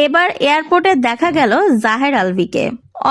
এবার এয়ারপোর্টে দেখা গেল জাহের আলভিকে।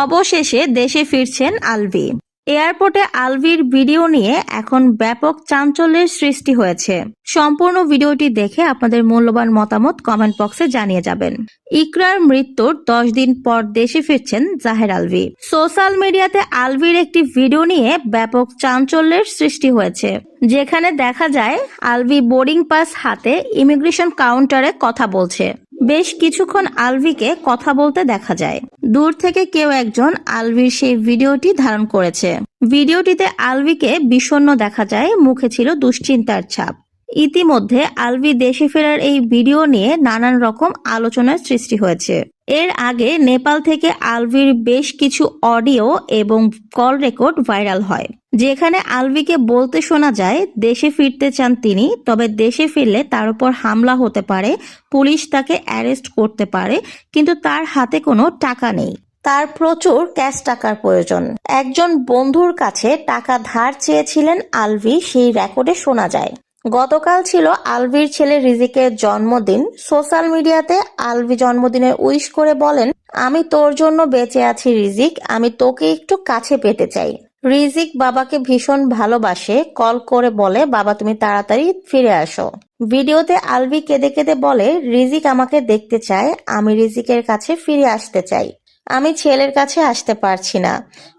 অবশেষে দেশে ফিরছেন আলভি। এয়ারপোর্টে আলভির ভিডিও নিয়ে এখন ব্যাপক চাঞ্চল্যের সৃষ্টি হয়েছে। সম্পূর্ণ ভিডিওটি দেখে আপনাদের মূল্যবান মতামত কমেন্ট বক্সে জানিয়ে যাবেন। ইকরার মৃত্যুর 10 দিন পর দেশে ফিরছেন জাহের আলভি। সোশ্যাল মিডিয়াতে আলভির একটি ভিডিও নিয়ে ব্যাপক চাঞ্চল্যের সৃষ্টি হয়েছে, যেখানে দেখা যায় আলভি বোর্ডিং পাস হাতে ইমিগ্রেশন কাউন্টারে কথা বলছে। বেশ কিছুক্ষণ আলভিকে কথা বলতে দেখা যায়। দূর থেকে কেউ একজন আলভির সেই ভিডিওটি ধারণ করেছে। ভিডিওটিতে আলভিকে বিষণ্ণ দেখা যায়, মুখে ছিল দুশ্চিন্তার ছাপ। ইতিমধ্যে আলভি দেশে ফেরার এই ভিডিও নিয়ে নানান রকম আলোচনার সৃষ্টি হয়েছে। এর আগে নেপাল থেকে আলভির বেশ কিছু অডিও এবং কল রেকর্ড ভাইরাল হয়, যেখানে আলভিকে বলতে শোনা যায় দেশে ফিরতে চান তিনি, তবে দেশে ফিরলে তার উপর হামলা হতে পারে, পুলিশ তাকে অ্যারেস্ট করতে পারে, কিন্তু তার হাতে কোনো টাকা নেই। তার প্রচুর ক্যাশ টাকার প্রয়োজন। একজন বন্ধুর কাছে টাকা ধার চেয়েছিলেন আলভি, সেই রেকর্ডে শোনা যায়। গতকাল ছিল আলভির ছেলে রিজিকের জন্মদিন। সোশ্যাল মিডিয়াতে আলভি জন্মদিনের উইশ করে বলেন, আমি তোর জন্য বেঁচে আছি রিজিক, আমি তোকে একটু কাছে পেতে চাই। রিজিক বাবাকে ভীষণ ভালোবাসে, কল করে বলে বাবা তুমি তাড়াতাড়ি ফিরে আসো। ভিডিওতে আলভি কেঁদে কেঁদে বলে, রিজিক আমাকে দেখতে চায়, আমি রিজিকের কাছে ফিরে আসতে চাই, আমি ছেলের কাছে আসতে পারছি না।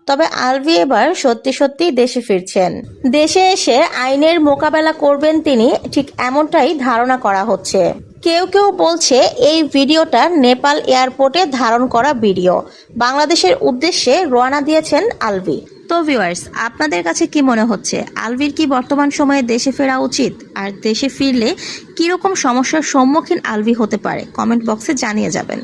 তবে আলভি এবার সত্যি সত্যি দেশে ফিরছেন। দেশে এসে আইনের মোকাবেলা করবেন তিনি, ঠিক এমনটাই ধারণা করা হচ্ছে। কেউ কেউ বলছে এই ভিডিওটা নেপাল এয়ারপোর্টে ধারণ করা ভিডিও। বাংলাদেশের উদ্দেশ্যে রওনা দিয়েছেন আলভি। তো ভিউয়ার্স, আপনাদের কাছে কি মনে হচ্ছে, আলভির কি বর্তমান সময়ে দেশে ফেরা উচিত? আর দেশে ফিরলে কিরকম সমস্যার সম্মুখীন আলভি হতে পারে? কমেন্ট বক্সে জানিয়ে যাবেন।